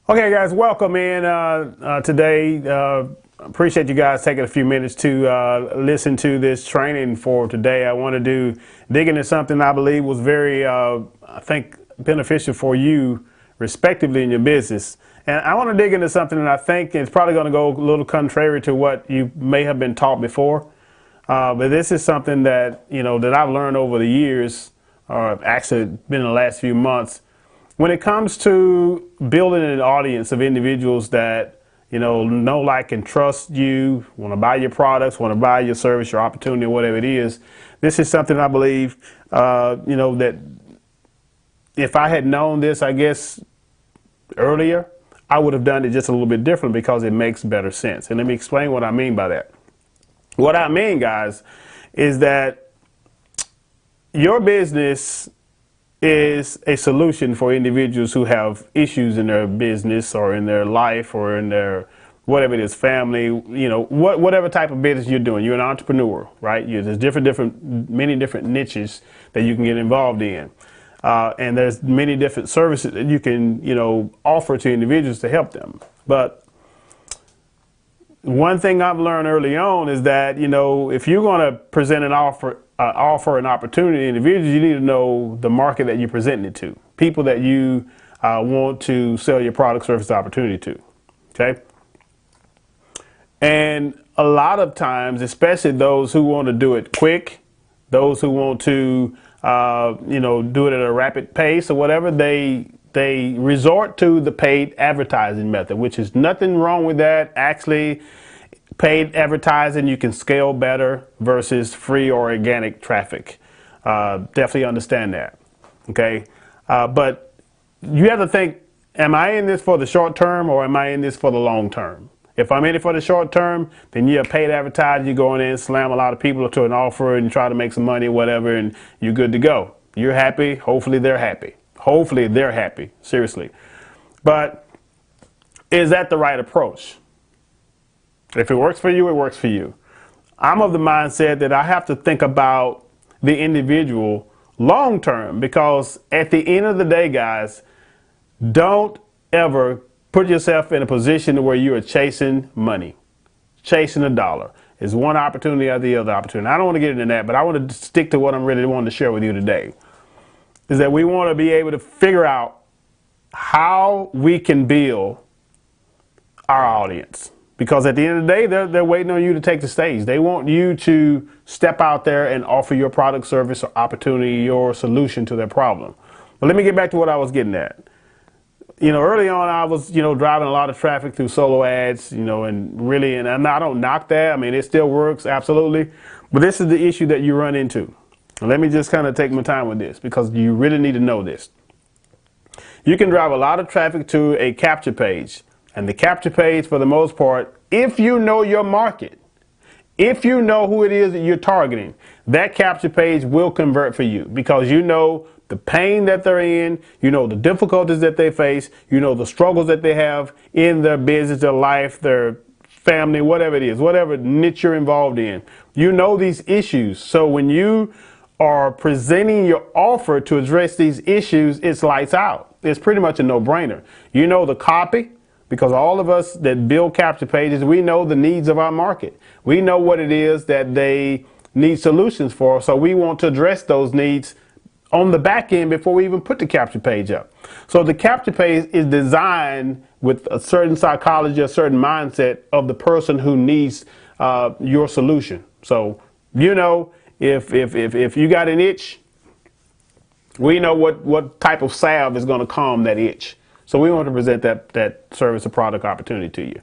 Okay, guys, welcome in today. Appreciate you guys taking a few minutes to listen to this training for today. I want to dig into something I believe was very, I think, beneficial for you, respectively, in your business. And I want to dig into something that I think is probably going to go a little contrary to what you may have been taught before. But this is something that, that I've learned over the years, or actually been in the last few months. When it comes to building an audience of individuals that, know, like, and trust you, want to buy your products, want to buy your service, your opportunity, whatever it is, this is something I believe, that if I had known this, I guess, earlier, I would have done it just a little bit different because it makes better sense. And let me explain what I mean by that. What I mean, guys, is that your business is a solution for individuals who have issues in their business or in their life or in their whatever it is, family, whatever type of business you're doing. You're an entrepreneur, right? There's many different niches that you can get involved in. And there's many different services that you can, offer to individuals to help them. But one thing I've learned early on is that, if you're going to present an offer an opportunity to individuals, you need to know the market that you're presenting it to, people that you want to sell your product, service, opportunity to. Okay. And a lot of times, especially those who want to do it quick, those who want to, do it at a rapid pace or whatever, they resort to the paid advertising method, which is nothing wrong with that. Actually, paid advertising, you can scale better versus free or organic traffic. Definitely understand that. Okay. But you have to think, am I in this for the short term or am I in this for the long term? If I'm in it for the short term, then you're paid advertising. You go in there and slam a lot of people to an offer and try to make some money, whatever, and you're good to go. You're happy. Hopefully they're happy. Hopefully they're happy. Seriously. But is that the right approach? If it works for you, it works for you. I'm of the mindset that I have to think about the individual long term, because at the end of the day, guys, don't ever put yourself in a position where you are chasing money, chasing a dollar. It's one opportunity or the other opportunity. I don't want to get into that, but I want to stick to what I'm really wanting to share with you today. Is that we want to be able to figure out how we can build our audience. Because at the end of the day, they're waiting on you to take the stage. They want you to step out there and offer your product, service, or opportunity, your solution to their problem. But let me get back to what I was getting at. Early on, I was, driving a lot of traffic through solo ads, and really, and I don't knock that. I mean, it still works, absolutely. But this is the issue that you run into. And let me just kind of take my time with this, because you really need to know this. You can drive a lot of traffic to a capture page. And the capture page, for the most part, if you know your market, if you know who it is that you're targeting, that capture page will convert for you, because you know the pain that they're in, you know the difficulties that they face, you know the struggles that they have in their business, their life, their family, whatever it is, whatever niche you're involved in. You know these issues. So when you are presenting your offer to address these issues, it's lights out. It's pretty much a no-brainer. You know the copy. Because all of us that build capture pages, we know the needs of our market. We know what it is that they need solutions for. So we want to address those needs on the back end before we even put the capture page up. So the capture page is designed with a certain psychology, a certain mindset of the person who needs your solution. So, if you got an itch, we know what type of salve is going to calm that itch. So we want to present that service or product opportunity to you.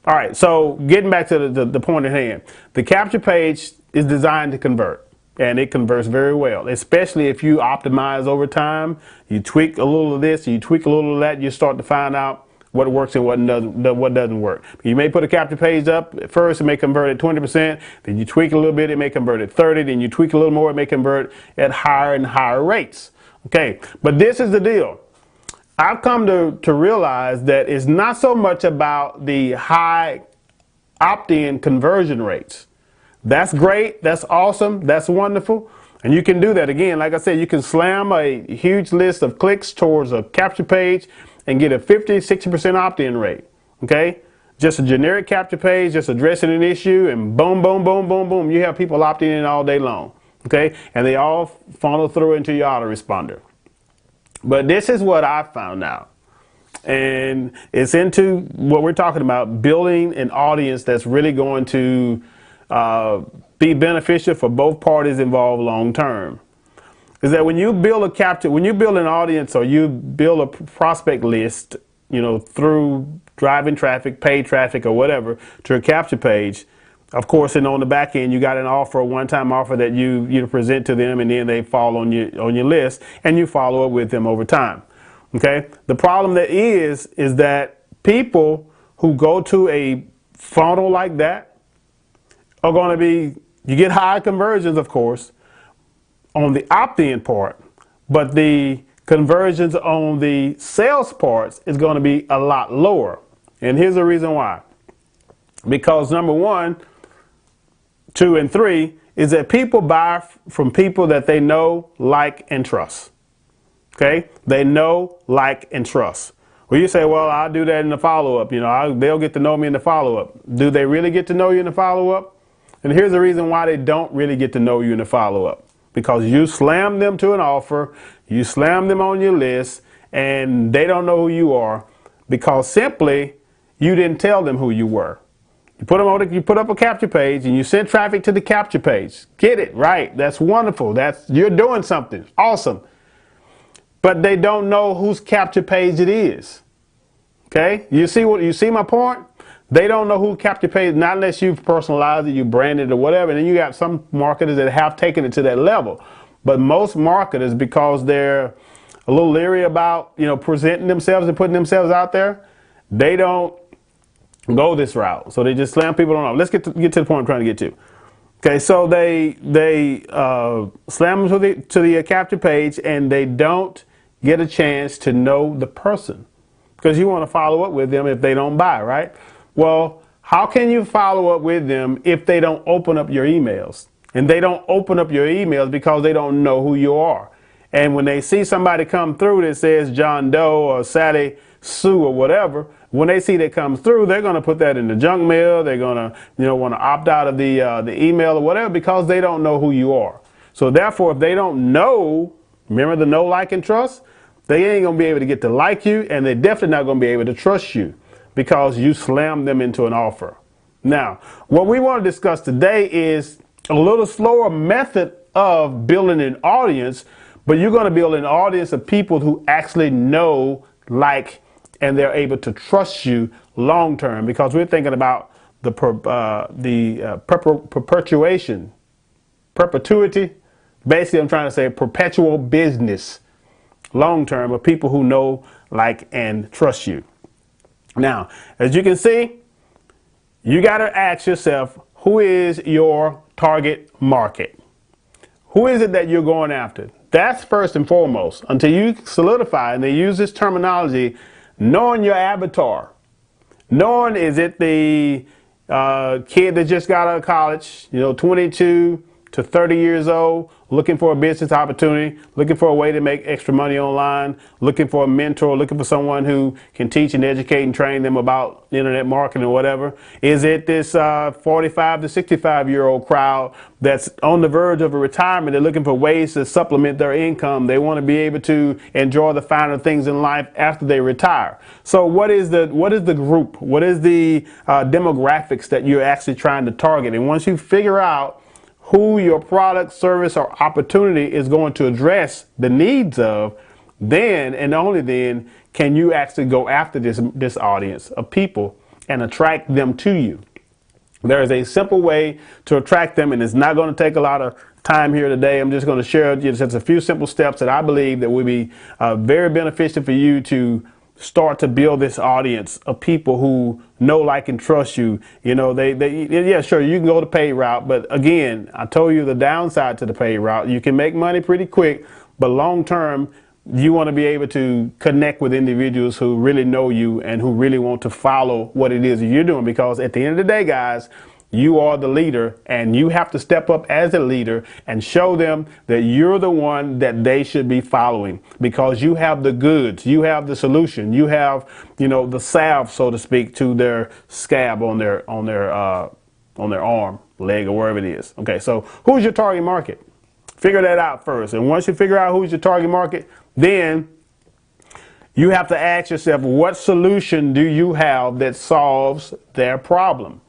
All right, so getting back to the point at hand, the capture page is designed to convert, and it converts very well, especially if you optimize over time. You tweak a little of this, you tweak a little of that, you start to find out what works and what doesn't work. You may put a capture page up at first, it may convert at 20%, then you tweak a little bit, it may convert at 30, then you tweak a little more, it may convert at higher and higher rates. Okay, but this is the deal. I've come to realize that it's not so much about the high opt-in conversion rates. That's great. That's awesome. That's wonderful. And you can do that. Again, like I said, you can slam a huge list of clicks towards a capture page and get a 50-60% opt-in rate. Okay, just a generic capture page, just addressing an issue, and boom, boom, boom, boom, boom, you have people opting in all day long. Okay, and they all funnel through into your autoresponder. But this is what I found out, and it's into what we're talking about: building an audience that's really going to be beneficial for both parties involved long term. Is that when you build an audience, or you build a prospect list, through driving traffic, paid traffic, or whatever, to a capture page, of course, and on the back end, you got an offer, a one-time offer that you present to them, and then they fall on your list, and you follow up with them over time. Okay. The problem that is that people who go to a funnel like that are going to be, you get high conversions, of course, on the opt-in part, but the conversions on the sales parts is going to be a lot lower. And here's the reason why. Because number 1, 2, and 3 is that people buy from people that they know, like, and trust. Okay? They know, like, and trust. Well, you say, well, I'll do that in the follow-up. They'll get to know me in the follow-up. Do they really get to know you in the follow-up? And here's the reason why they don't really get to know you in the follow-up. Because you slam them to an offer, you slam them on your list, and they don't know who you are because simply you didn't tell them who you were. You put up a capture page and you send traffic to the capture page. Get it right. That's wonderful. You're doing something awesome. But they don't know whose capture page it is. Okay? You see my point? They don't know who capture page, not unless you've personalized it, you branded it or whatever. And then you got some marketers that have taken it to that level. But most marketers, because they're a little leery about, presenting themselves and putting themselves out there, they don't go this route. So they just slam people on. Let's get to the point I'm trying to get to. Okay, so they slam them to the capture page, and they don't get a chance to know the person, because you want to follow up with them if they don't buy, right? Well, how can you follow up with them if they don't open up your emails? And they don't open up your emails because they don't know who you are. And when they see somebody come through that says John Doe or Sally Sue or whatever, when they see that comes through, they're going to put that in the junk mail. They're going to, want to opt out of the email or whatever, because they don't know who you are. So therefore, if they don't know, remember the know, like, and trust, they ain't going to be able to get to like you, and they're definitely not going to be able to trust you, because you slammed them into an offer. Now, what we want to discuss today is a little slower method of building an audience, but you're going to build an audience of people who actually know, like, and they're able to trust you long term, because we're thinking about the perpetuity. Basically, I'm trying to say perpetual business long term of people who know, like, and trust you. Now, as you can see, you got to ask yourself, who is your target market? Who is it that you're going after? That's first and foremost. Until you solidify, and they use this terminology, knowing your avatar. Knowing, is it the kid that just got out of college, 22 to 30 years old, looking for a business opportunity, looking for a way to make extra money online, looking for a mentor, looking for someone who can teach and educate and train them about internet marketing or whatever? Is it this 45 to 65-year-old crowd that's on the verge of a retirement? They're looking for ways to supplement their income. They want to be able to enjoy the finer things in life after they retire. So what is the group? What is the demographics that you're actually trying to target? And once you figure out who your product, service, or opportunity is going to address the needs of, then and only then can you actually go after this audience of people and attract them to you. There is a simple way to attract them, and it's not going to take a lot of time here today. I'm just going to share just a few simple steps that I believe that will be very beneficial for you to start to build this audience of people who know, like, and trust you. Yeah, sure, you can go the paid route, but again, I told you the downside to the paid route. You can make money pretty quick, but long term, you want to be able to connect with individuals who really know you and who really want to follow what it is that you're doing, because at the end of the day, guys, you are the leader, and you have to step up as a leader and show them that you're the one that they should be following, because you have the goods, you have the solution, you have, the salve, so to speak, to their scab on their arm, leg, or wherever it is. Okay, so who's your target market? Figure that out first. And once you figure out who's your target market, then you have to ask yourself, what solution do you have that solves their problem?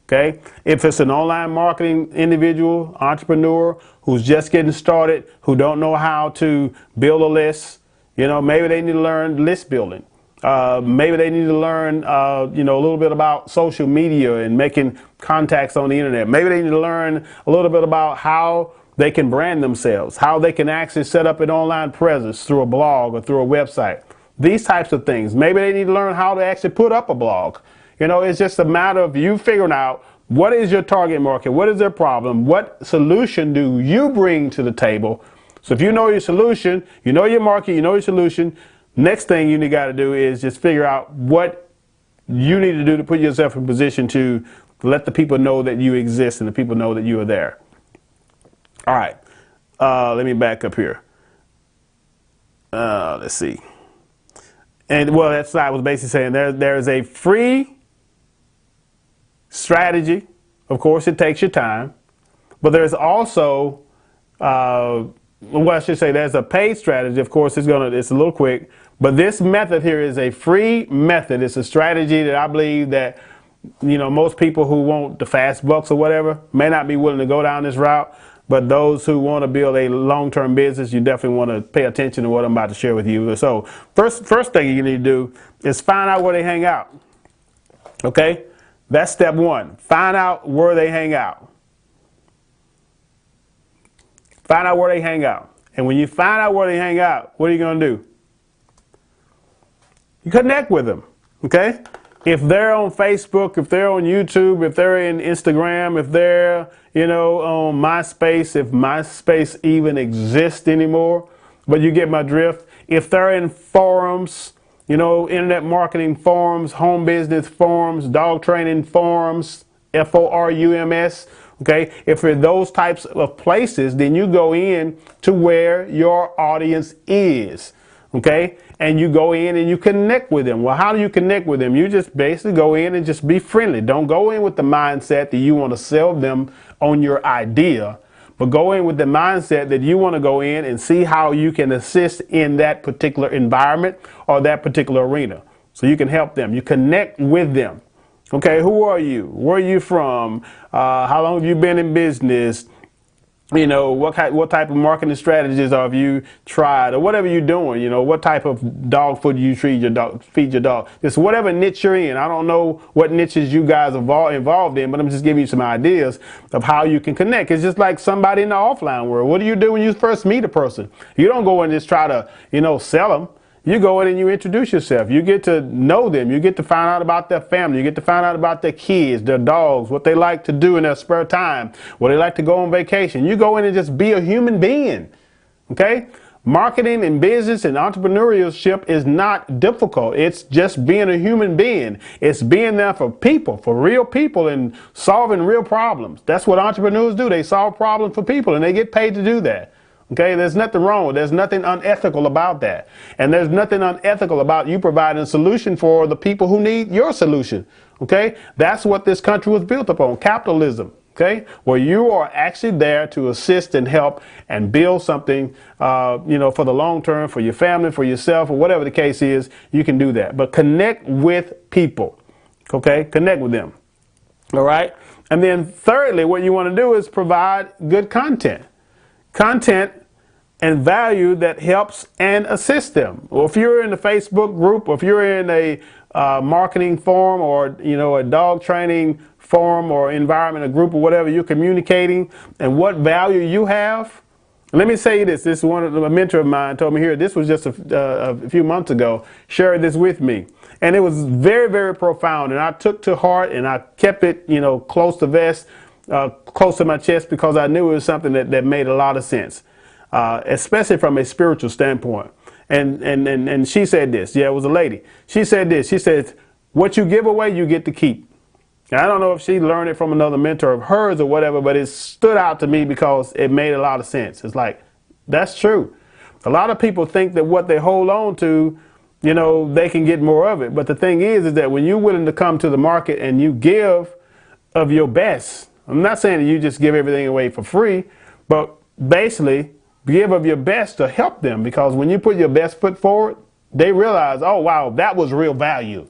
Okay, if it's an online marketing individual, entrepreneur who's just getting started, who don't know how to build a list, maybe they need to learn list building. Maybe they need to learn, a little bit about social media and making contacts on the internet. Maybe they need to learn a little bit about how they can brand themselves, how they can actually set up an online presence through a blog or through a website. These types of things. Maybe they need to learn how to actually put up a blog. It's just a matter of you figuring out what is your target market, what is their problem, what solution do you bring to the table. So if you know your solution, you know your market, you know your solution, next thing you got to do is just figure out what you need to do to put yourself in position to let the people know that you exist and the people know that you are there. All right, let me back up here. Let's see. And well, that slide was basically saying there is a free strategy. Of course, it takes your time, but there's also, well, I should say there's a paid strategy. Of course, it's a little quick, but this method here is a free method. It's a strategy that I believe that, most people who want the fast bucks or whatever may not be willing to go down this route. But those who want to build a long-term business, you definitely want to pay attention to what I'm about to share with you. So first thing you need to do is find out where they hang out. Okay? That's step one. Find out where they hang out. Find out where they hang out. And when you find out where they hang out, what are you going to do? You connect with them. Okay? If they're on Facebook, if they're on YouTube, if they're in Instagram, if they're, on MySpace, if MySpace even exists anymore, but you get my drift. If they're in forums, internet marketing forums, home business forums, dog training forums, FORUMS, okay? If you're those types of places, then you go in to where your audience is. Okay, and you go in and you connect with them. Well, how do you connect with them? You just basically go in and just be friendly. Don't go in with the mindset that you want to sell them on your idea, but go in with the mindset that you want to go in and see how you can assist in that particular environment or that particular arena. So you can help them. You connect with them. Okay, who are you? Where are you from? How long have you been in business? What type of marketing strategies have you tried, or whatever you're doing? What type of dog food you feed your dog. Just whatever niche you're in. I don't know what niches you guys are involved in, but I'm just giving you some ideas of how you can connect. It's just like somebody in the offline world. What do you do when you first meet a person? You don't go and just try to, sell them. You go in and you introduce yourself. You get to know them. You get to find out about their family. You get to find out about their kids, their dogs, what they like to do in their spare time, where they like to go on vacation. You go in and just be a human being. Okay? Marketing and business and entrepreneurship is not difficult. It's just being a human being. It's being there for people, for real people, and solving real problems. That's what entrepreneurs do. They solve problems for people, and they get paid to do that. Okay, there's nothing wrong. There's nothing unethical about that. And there's nothing unethical about you providing a solution for the people who need your solution. Okay, that's what this country was built upon, capitalism. Okay, where you are actually there to assist and help and build something, for the long term, for your family, for yourself, or whatever the case is, you can do that. But connect with people. Okay, connect with them. All right. And then thirdly, what you want to do is provide good content. Content and value that helps and assists them. Well, if you're in a Facebook group, or if you're in a marketing forum, or a dog training forum or environment, a group, or whatever, you're communicating and what value you have. Let me say this. This is a mentor of mine told me here. This was just a few months ago. Shared this with me, and it was very, very profound. And I took to heart, and I kept it, close to vest. Close to my chest, because I knew it was something that made a lot of sense, especially from a spiritual standpoint. And she said this. Yeah, it was a lady. She said this. She said, what you give away, you get to keep. And I don't know if she learned it from another mentor of hers or whatever, but it stood out to me because it made a lot of sense. It's like, that's true. A lot of people think that what they hold on to, you know, they can get more of it. But the thing is that when you're willing to come to the market and you give of your best, I'm not saying that you just give everything away for free, but basically give of your best to help them, because when you put your best foot forward, they realize, oh, wow, that was real value.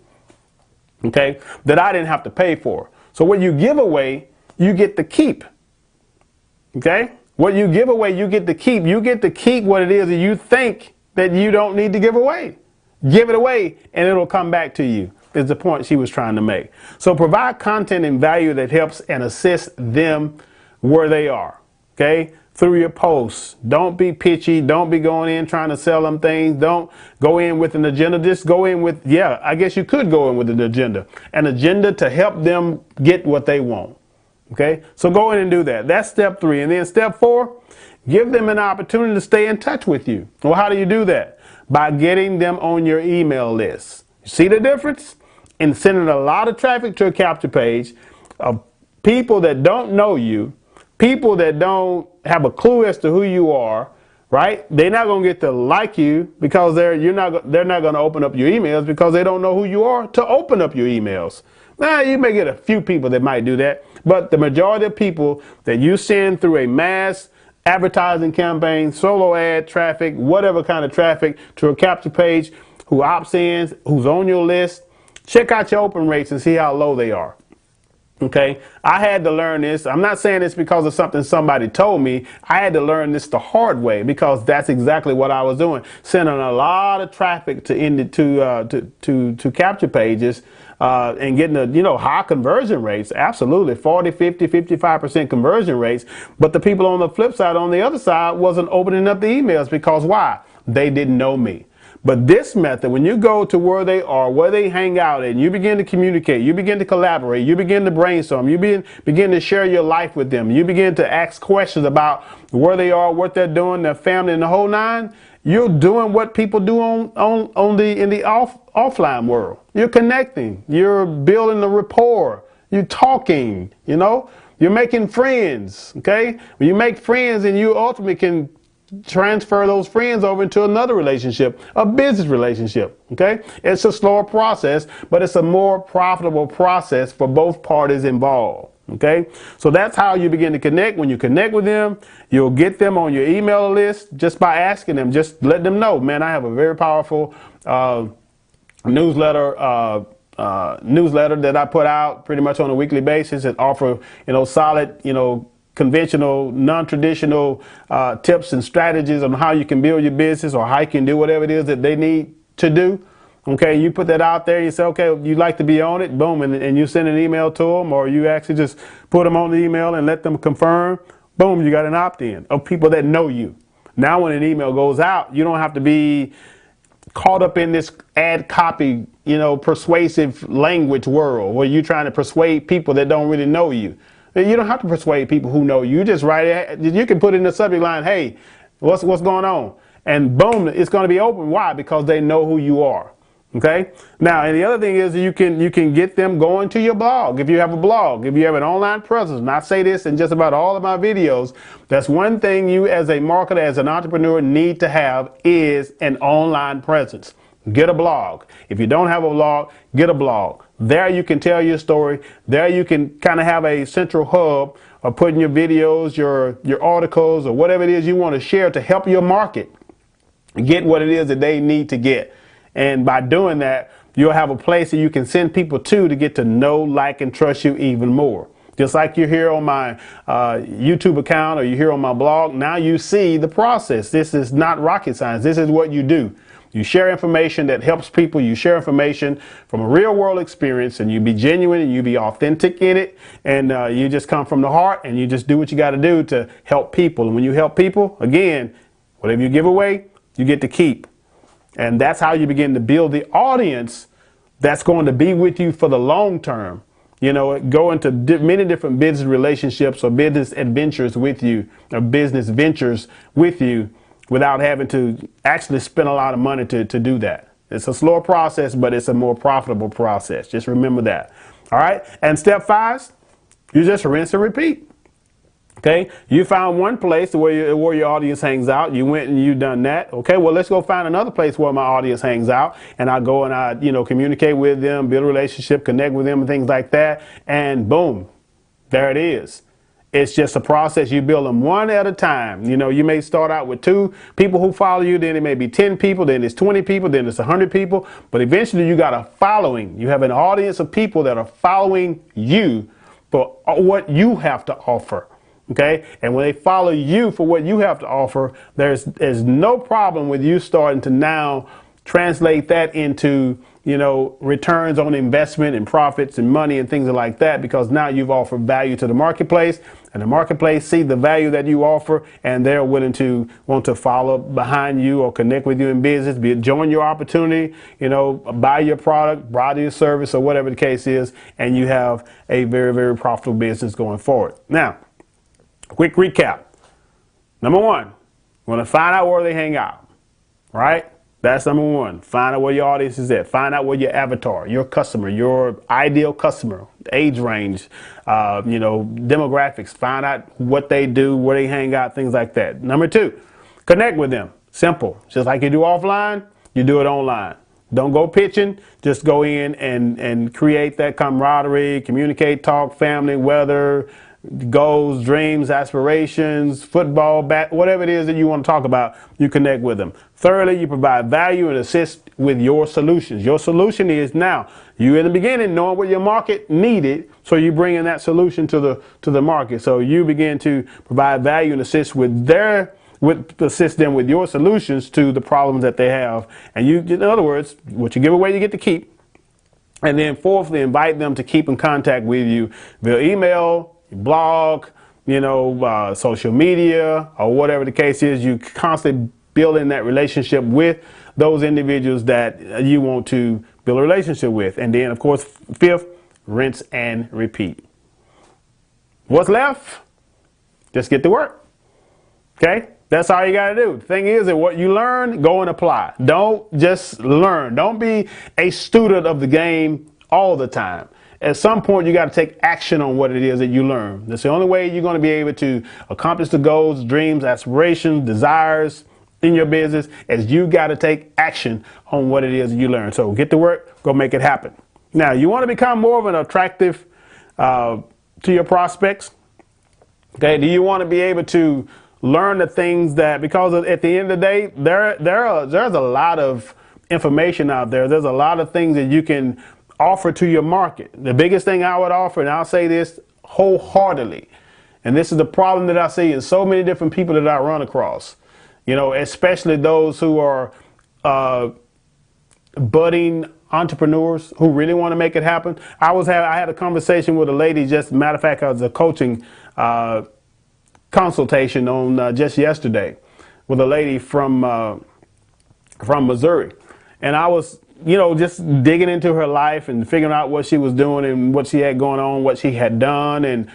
Okay, that I didn't have to pay for. So what you give away, you get to keep. Okay, what you give away, you get to keep. You get to keep what it is that you think that you don't need to give away. Give it away and it'll come back to you, is the point she was trying to make. So provide content and value that helps and assists them where they are. Okay, through your posts. Don't be pitchy. Don't be going in trying to sell them things. Don't go in with an agenda. Just go in with, yeah, I guess you could go in with an agenda to help them get what they want. Okay, so go in and do that. That's step 3. And then step 4, give them an opportunity to stay in touch with you. Well, how do you do that? By getting them on your email list. See the difference? In sending a lot of traffic to a capture page of people that don't know you, people that don't have a clue as to who you are, right? They're not going to get to like you because they're not going to open up your emails because they don't know who you are to open up your emails. Now, you may get a few people that might do that, but the majority of people that you send through a mass advertising campaign, solo ad traffic, whatever kind of traffic to a capture page, who opts in, who's on your list, check out your open rates and see how low they are. Okay, I had to learn this. I'm not saying this because of something somebody told me. I had to learn this the hard way, because that's exactly what I was doing. Sending a lot of traffic to capture pages and getting high conversion rates. Absolutely, 40, 50, 55% conversion rates. But the people on the flip side, on the other side, wasn't opening up the emails because why? They didn't know me. But this method, when you go to where they are, where they hang out, and you begin to communicate, you begin to collaborate, you begin to brainstorm, you begin to share your life with them, you begin to ask questions about where they are, what they're doing, their family, and the whole nine, you're doing what people do in the offline world. You're connecting, you're building a rapport, you're talking, you're making friends. Okay, when you make friends, and you ultimately can transfer those friends over into another relationship, a business relationship. Okay, it's a slower process, but it's a more profitable process for both parties involved. Okay, so that's how you begin to connect. When you connect with them, you'll get them on your email list just by asking them. Just let them know, man, I have a very powerful newsletter that I put out pretty much on a weekly basis and offer solid conventional, non-traditional tips and strategies on how you can build your business or how you can do whatever it is that they need to do. Okay, you put that out there, you say, okay, you'd like to be on it, boom, and you send an email to them, or you actually just put them on the email and let them confirm, boom, you got an opt-in of people that know you. Now when an email goes out, you don't have to be caught up in this ad copy, persuasive language world where you're trying to persuade people that don't really know you. You don't have to persuade people who know you. Just write it. You can put in the subject line, hey, what's going on? And boom, it's going to be open. Why? Because they know who you are. Okay. Now, and the other thing is you can get them going to your blog. If you have a blog, if you have an online presence, and I say this in just about all of my videos, that's one thing you as a marketer, as an entrepreneur need to have is an online presence. Get a blog. If you don't have a blog, get a blog. There you can tell your story. There you can kind of have a central hub of putting your videos, your articles, or whatever it is you want to share to help your market get what it is that they need to get. And by doing that, you'll have a place that you can send people to get to know, like, and trust you even more. Just like you're here on my YouTube account or you're here on my blog, now you see the process. This is not rocket science. This is what you do. You share information that helps people. You share information from a real world experience, and you be genuine and you be authentic in it. And you just come from the heart and you just do what you got to do to help people. And when you help people, again, whatever you give away, you get to keep. And that's how you begin to build the audience that's going to be with you for the long term. Go into many different business relationships or business adventures with you, or business ventures with you, without having to actually spend a lot of money to do that. It's a slower process, but it's a more profitable process. Just remember that. All right. And step 5, you just rinse and repeat. Okay, you found one place where your audience hangs out. You went and you done that. Okay, well, let's go find another place where my audience hangs out, and I go and I, communicate with them, build a relationship, connect with them, and things like that. And boom, there it is. It's just a process. You build them one at a time. You may start out with 2 people who follow you, then it may be 10 people, then it's 20 people, then it's 100 people. But eventually you got a following. You have an audience of people that are following you for what you have to offer. Okay. And when they follow you for what you have to offer, there's no problem with you starting to now translate that into, returns on investment and profits and money and things like that, because now you've offered value to the marketplace, and the marketplace see the value that you offer, and they're willing to want to follow behind you or connect with you in business, be it join your opportunity, buy your product, buy your service, or whatever the case is. And you have a very, very profitable business going forward. Now, quick recap. Number 1, you want to find out where they hang out, right? That's number 1. Find out where your audience is at. Find out where your avatar, your customer, your ideal customer, age range, demographics. Find out what they do, where they hang out, things like that. Number 2, connect with them. Simple. Just like you do offline, you do it online. Don't go pitching. Just go in and create that camaraderie, communicate, talk, family, weather, goals, dreams, aspirations, football, whatever it is that you want to talk about, you connect with them. Thirdly, you provide value and assist with your solutions. Your solution is now you in the beginning knowing what your market needed, so you bring in that solution to the market. So you begin to provide value and assist assist them with your solutions to the problems that they have. And you, in other words, what you give away, you get to keep. And then fourthly, invite them to keep in contact with you via email, blog, social media, or whatever the case is. You constantly building that relationship with those individuals that you want to build a relationship with. And then, of course, 5th, rinse and repeat. What's left? Just get to work. Okay? That's all you got to do. The thing is that what you learn, go and apply. Don't just learn. Don't be a student of the game all the time. At some point, you got to take action on what it is that you learn. That's the only way you're going to be able to accomplish the goals, dreams, aspirations, desires in your business, is you got to take action on what it is that you learn. So get to work, go make it happen. Now, you want to become more of an attractive to your prospects. Okay, do you want to be able to learn the things that, because at the end of the day, there's a lot of information out there. There's a lot of things that you can offer to your market. The biggest thing I would offer, and I'll say this wholeheartedly, and this is the problem that I see in so many different people that I run across, especially those who are budding entrepreneurs who really want to make it happen. I had a conversation with a lady, just matter of fact, I was a coaching consultation on just yesterday with a lady from Missouri, and I was just digging into her life and figuring out what she was doing and what she had going on, what she had done, and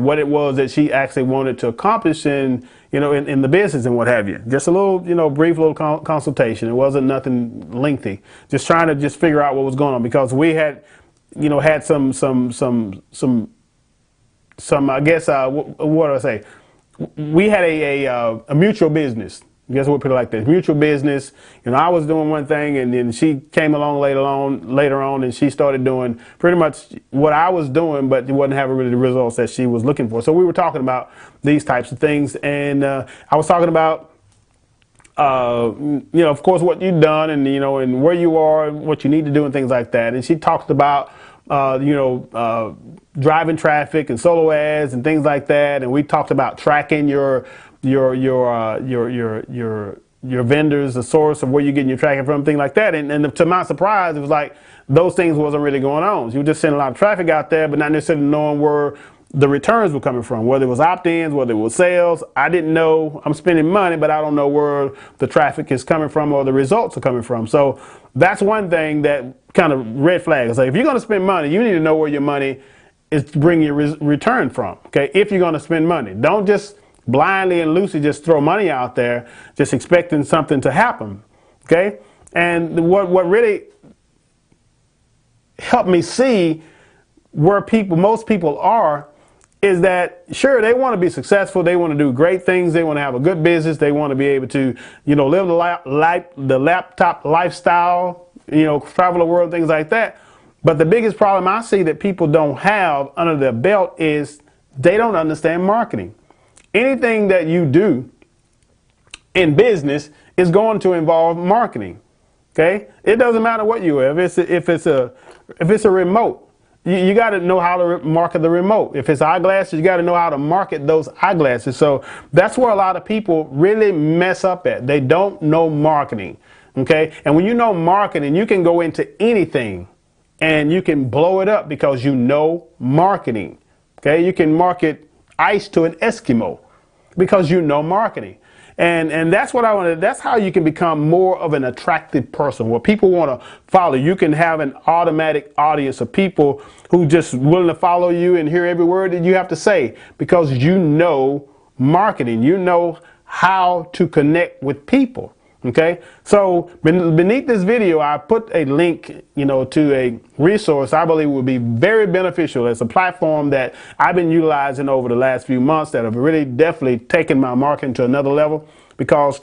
what it was that she actually wanted to accomplish in the business and what have you. Just a little, brief little consultation. It wasn't nothing lengthy. Just trying to just figure out what was going on, because we had, had some, I guess, what do I say? We had a mutual business. I guess we'll put it like this: mutual business. I was doing one thing, and then she came along later on, and she started doing pretty much what I was doing, but it wasn't having really the results that she was looking for. So we were talking about these types of things, and I was talking about, of course, what you've done, and and where you are, and what you need to do, and things like that. And she talked about, driving traffic and solo ads and things like that. And we talked about tracking your vendors, the source of where you're getting your traffic from, things like that. And to my surprise, it was like those things wasn't really going on. You were just sending a lot of traffic out there, but not necessarily knowing where the returns were coming from, whether it was opt-ins, whether it was sales. I didn't know. I'm spending money, but I don't know where the traffic is coming from or the results are coming from. So that's one thing that kind of red flag. It's like, if you're going to spend money, you need to know where your money is to bring your return from. Okay, if you're going to spend money, don't just blindly and loosely just throw money out there, just expecting something to happen. Okay, And what really helped me see where most people are is that, sure, they want to be successful. They want to do great things. They want to have a good business. They want to be able to, live the laptop lifestyle, travel the world, things like that. But the biggest problem I see that people don't have under their belt is they don't understand marketing. Anything that you do in business is going to involve marketing. Okay, it doesn't matter what you have. If it's a remote, you got to know how to market the remote. If it's eyeglasses, you got to know how to market those eyeglasses. So that's where a lot of people really mess up at. They don't know marketing. Okay, and when you know marketing, you can go into anything and you can blow it up because you know marketing. Okay, you can market ice to an Eskimo because you know marketing. And that's what I wanted. That's how you can become more of an attractive person where people want to follow. You can have an automatic audience of people who just willing to follow you and hear every word that you have to say because you know marketing. You know how to connect with people. Okay, so beneath this video, I put a link, to a resource I believe would be very beneficial. It's a platform that I've been utilizing over the last few months that have really definitely taken my marketing to another level, because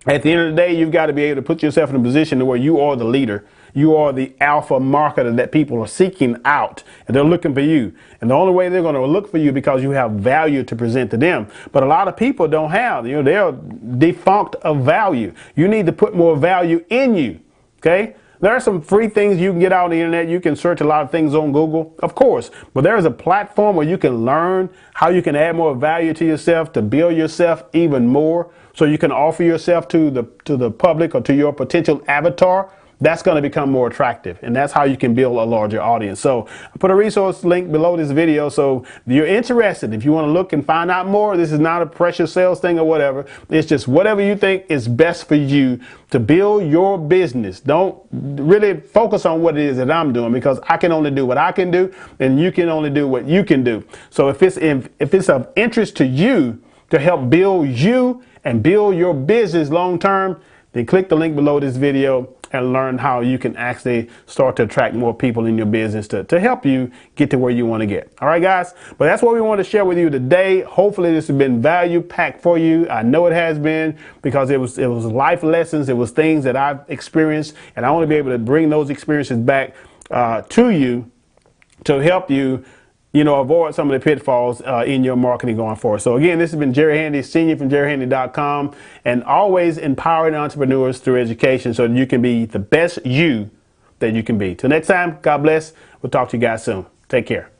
at the end of the day, you've got to be able to put yourself in a position to where you are the leader. You are the alpha marketer that people are seeking out, and they're looking for you. And the only way they're going to look for you because you have value to present to them. But a lot of people don't have, they're defunct of value. You need to put more value in you. Okay? There are some free things you can get out on the internet. You can search a lot of things on Google, of course, but there is a platform where you can learn how you can add more value to yourself, to build yourself even more, so you can offer yourself to the public or to your potential avatar. That's going to become more attractive, and that's how you can build a larger audience. So I put a resource link below this video, so if you're interested, if you want to look and find out more, this is not a pressure sales thing or whatever. It's just whatever you think is best for you to build your business. Don't really focus on what it is that I'm doing, because I can only do what I can do, and you can only do what you can do. So if it's of interest to you to help build you and build your business long term, then click the link below this video and learn how you can actually start to attract more people in your business to help you get to where you want to get. All right, guys. But that's what we want to share with you today. Hopefully this has been value packed for you. I know it has been, because it was life lessons. It was things that I've experienced, and I want to be able to bring those experiences back to you to help you avoid some of the pitfalls in your marketing going forward. So again, this has been Jerry Handy, Senior from JerryHandy.com, and always empowering entrepreneurs through education so that you can be the best you that you can be. Till next time, God bless. We'll talk to you guys soon. Take care.